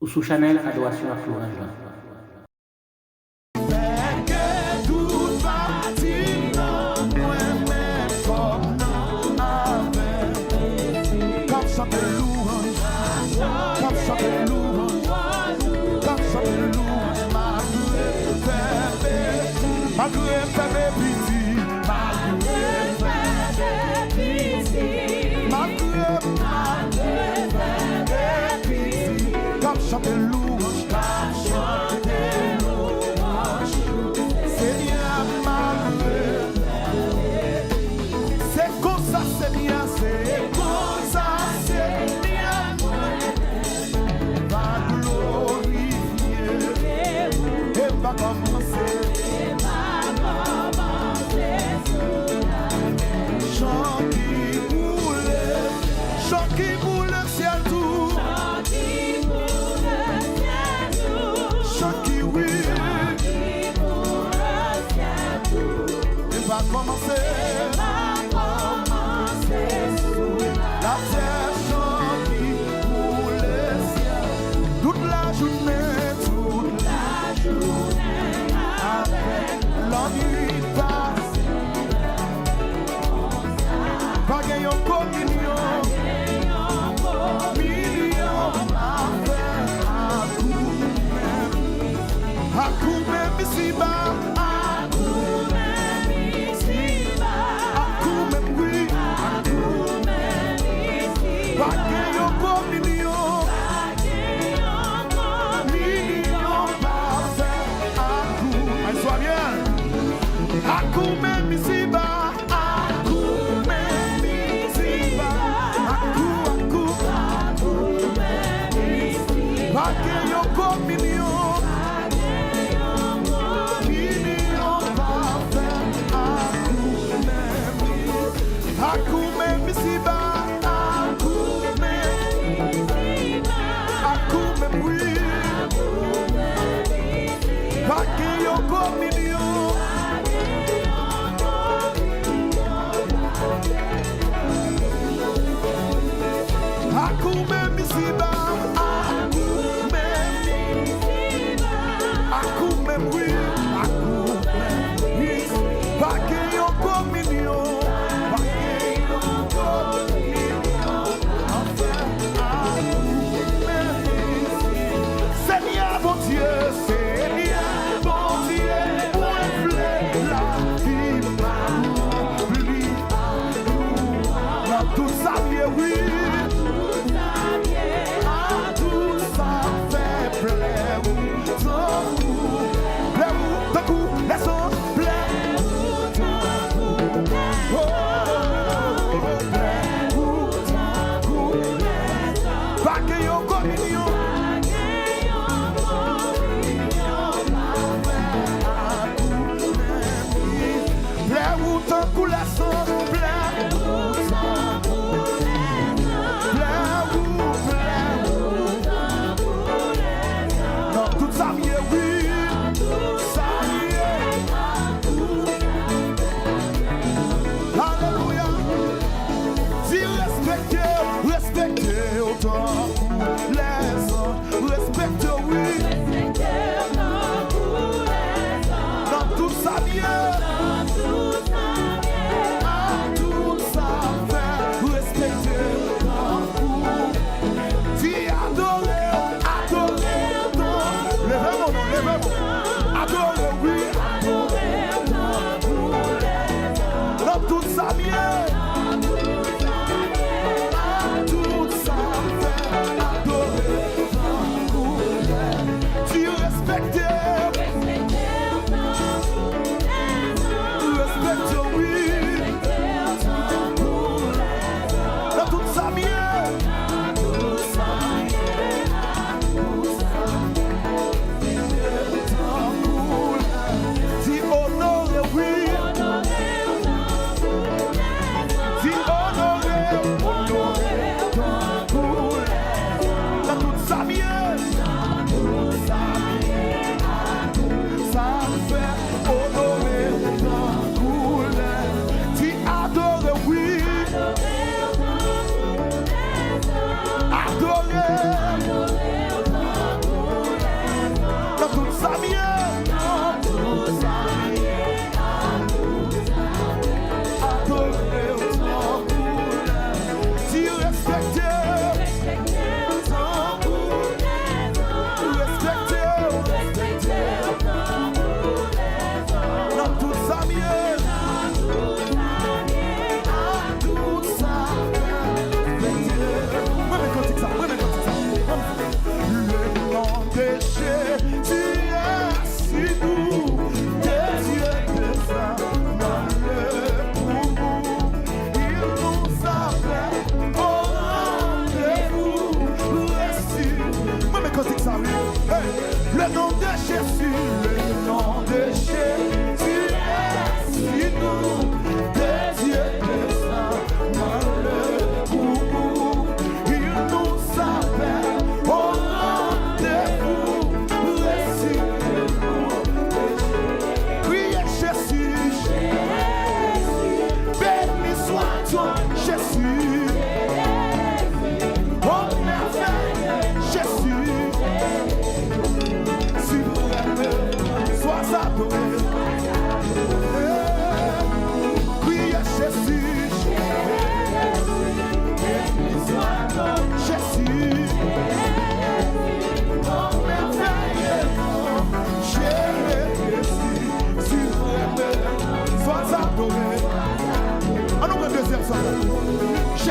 ou sous Chanel Adoration à Florent Jean.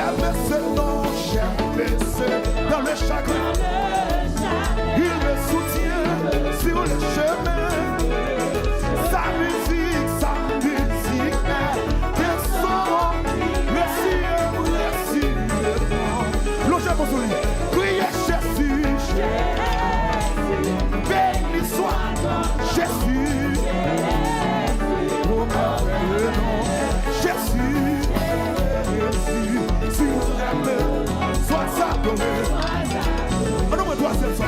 J'aime ce nom, j'aime ce dans le chagrin. Il me soutient sur le chemin. Sa musique des sons. Merci. L'objet pour souligner. Priez Jésus. Béni soit Jésus. Oh mon nom. Jésus. Si vous l'aimez, sois adoré. On doit faire ça.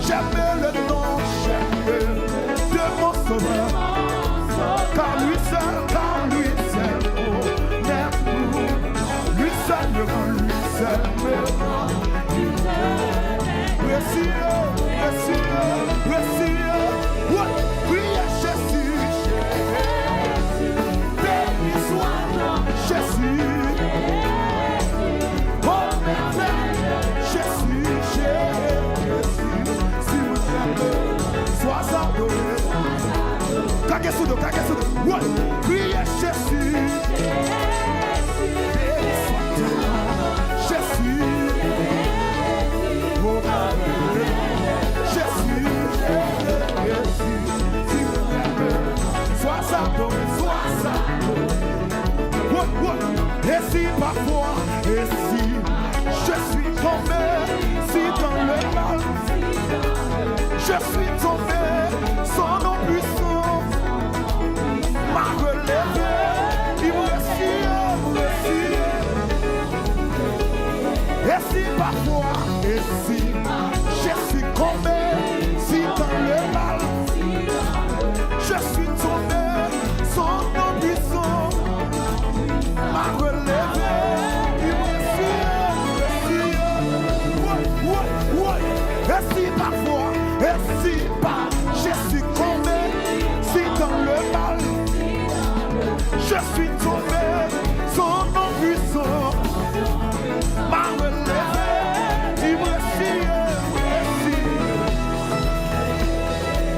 J'aime le nom, j'aime de mon sauveur. Car lui seul, oh, m'aime. Lui seul me rend, lui seul me rend. Merci. Priez Jésus. Béni soit Jésus. Oh, Jésus. Si vous aimez, sois adoré. Kagesudo. Priez Jésus. Béni soit Jésus. Oh, Jésus. Si vous aimez, sois adoré. Et si parfois, et si je suis tombé, si dans le mal, je suis tombé, son nom puissant m'a relevé, il me réussit. Et si parfois, et si je suis tombé, si dans le mal, je suis tombé, son nom puissant m'a relevé, il me réussit. Et si parfois, et si pas, je suis tombé, si dans le mal, je suis tombé, son nom puissant m'a relevé, il me réussit.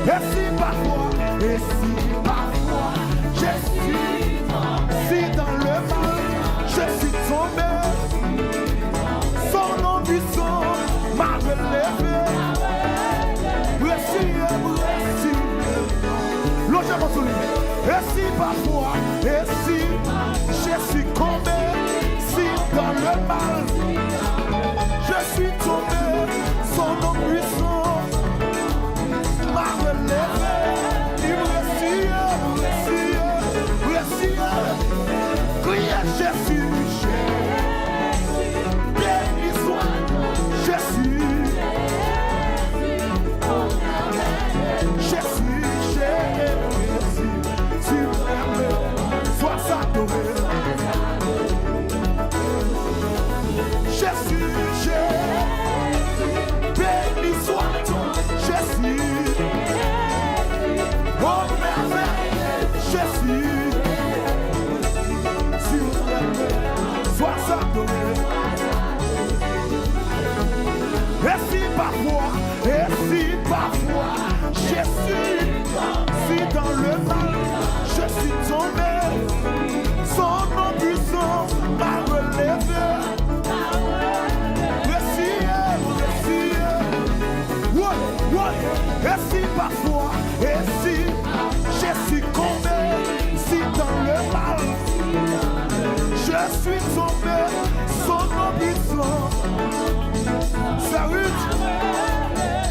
Et si parfois, je suis, si dans le mal, je suis tombé, son nom puissant m'a relevé. Et si parfois, et si je suis tombé, si dans le mal, je suis tombé, son nom puissant m'a relevé. Il me réussit. Priez Jésus. Béni soit Jésus. Sois adoré. Jésus, béni soit Jésus. Oh merveille, Jésus. Sois adoré. Et si parfois, Jésus, si dans le mal, je suis tombé, son nom puissant m'a relevé. Merci. Et si parfois, et si je suis tombé, si dans le mal, je suis tombé, son nom puissant. Salut.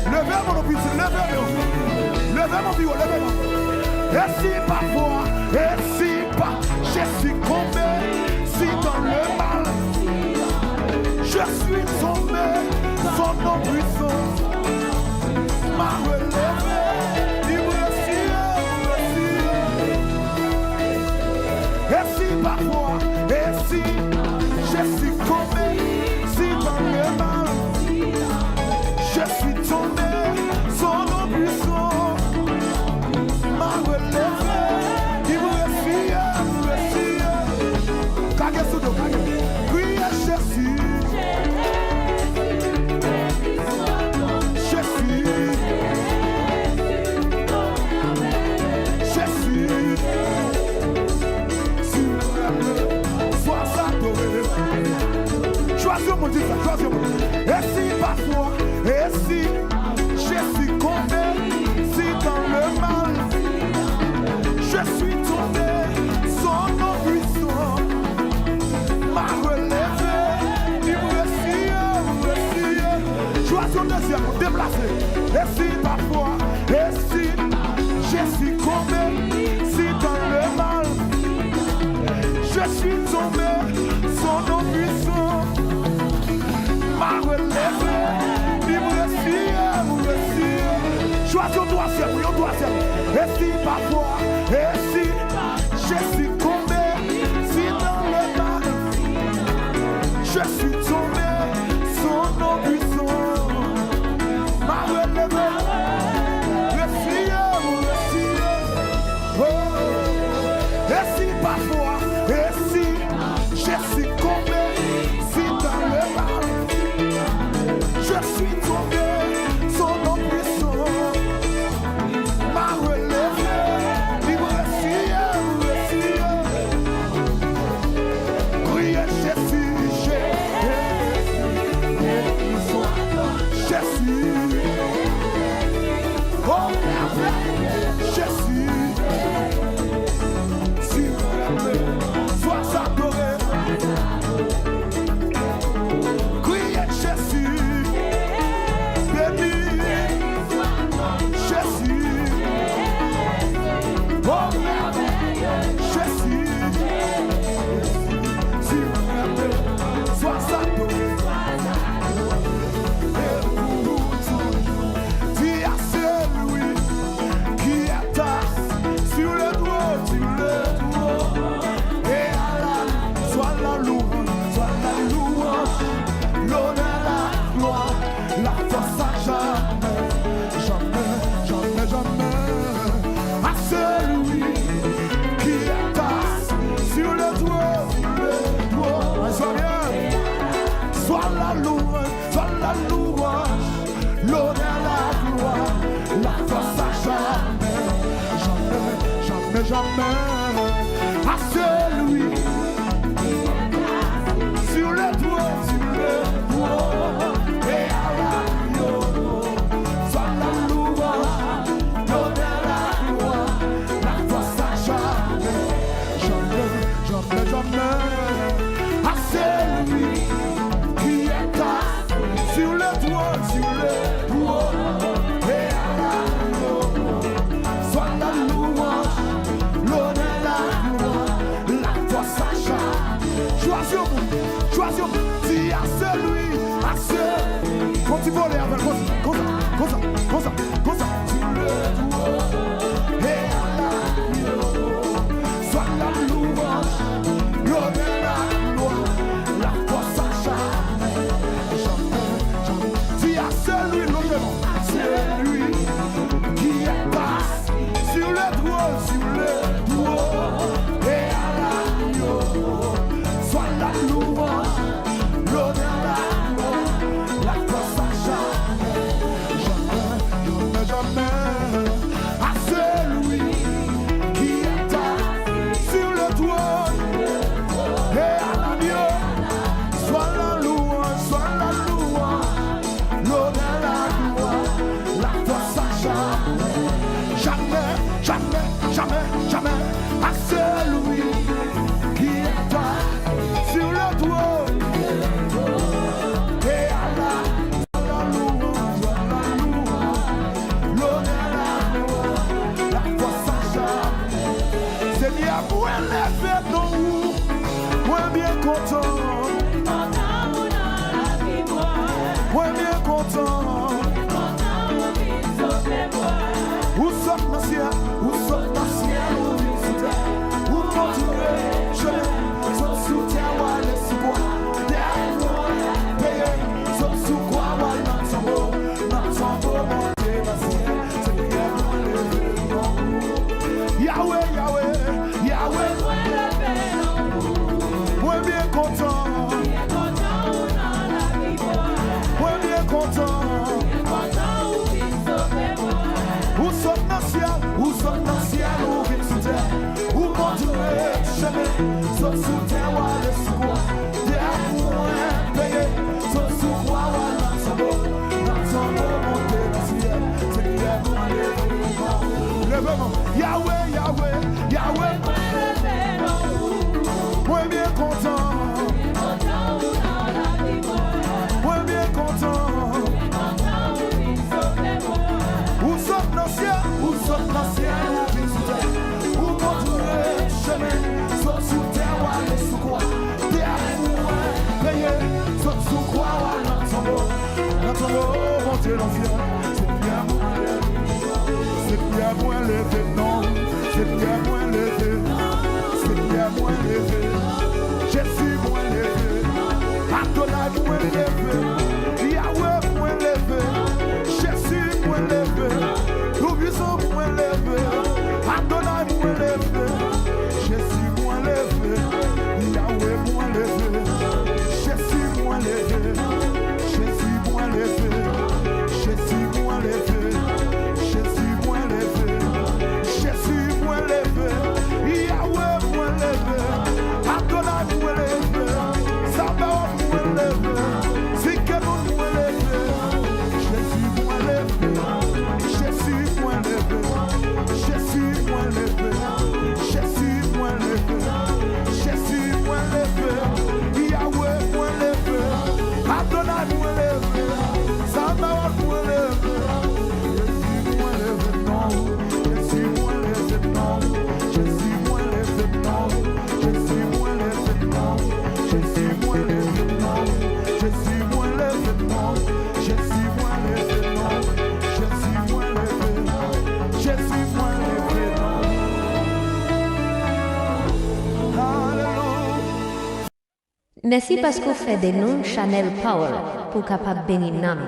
Levez mon puissant, levez mon bureau, levez. Et si parfois, et si pas, je suis tombé, si dans le mal, je suis tombé, son nom puissant m'a relevé. Il me réussit. Et si parfois, et si je suis tombé, si dans le mal, je suis tombé, son nom puissant m'a relevé. Il me réussit. Kagesudo. Priez Jésus. dis ça, troisième. Et si parfois, et si je suis tombé, si dans le mal, je suis tombé, son nom puissant m'a relevé. Il me réussit. Choisis un deuxième, déplacé. Et si parfois, et si je suis tombé, si dans le mal, je suis tombé, son nom puissant m'a relevé. Il me réussit. Choisis un troisième, et si parfois, et si je suis tombé, si dans le mal, je suis tombé, son nom puissant m'a relevé. Et si parfois, et si je suis tombé, si dans le mal, je suis tombé, son nom puissant m'a relevé. Il me réussit. Criez Jésus, Jésus. Oh, Jésus. Sois adoré. Criez Jésus, béni Jésus. Oh Jésus, si vous m'aimez, sois adoré. Et pour toujours, dis à celui qui est assis sur le doigt, soit la louange, l'honneur, la gloire, la force à jamais, à celui qui est assis sur le doigt, sois bien, soit la louange, l'honneur, la gloire, la force à jamais, à celui sur le toit, et à la soit la louange, l'honneur, la gloire, la force à jamais, à celui qui est assis sur le toit, et à la soit la louange, l'honneur, la gloire, la force à jamais. Choisis, dis à celui, quand tu voles avec comme ça, sur le toit, et à la soit la louange, l'honneur, la gloire, la force à jamais. Dis à celui, celui qui est assis sur le toit, et à la soit la louange, l'honneur, la gloire, la force à jamais. Dieu l'ancien, c'est bien moins levé. C'est bien moins levé, non. C'est bien moins levé. C'est bien moins levé. Jésus moins levé. Adonai moins levé. Yahweh moins levé. Jésus moins levé. Tout-puissant moins levé. Adonai moins levé. Jésus moins levé. Yahweh moins levé. Jésus moins levé. Jésus moins levé. Jésus moins levé. Jésus moins levé. Jésus moins levé. Yahweh moins levé. Adonai moins levé. Sabaoth moins levé. Zikkenon moins levé. Jésus moins levé. Jésus moins levé. Jésus moins levé. Jésus moins levé. Jésus moins levé. Yahweh moins levé. Adonai moins levé. Sabaoth moins levé. Jésus moins levé, non. Jésus moins levé, non. Jésus moins levé, non. Jésus moins levé, non. Jésus moins levé, non. Jésus moins levé, non. Jésus moins levé, non. Jésus moins levé, non. Jésus moins levé, non. Alléluia. Merci parce qu'on fait des noms Chanel Power pour capable bénir Nam.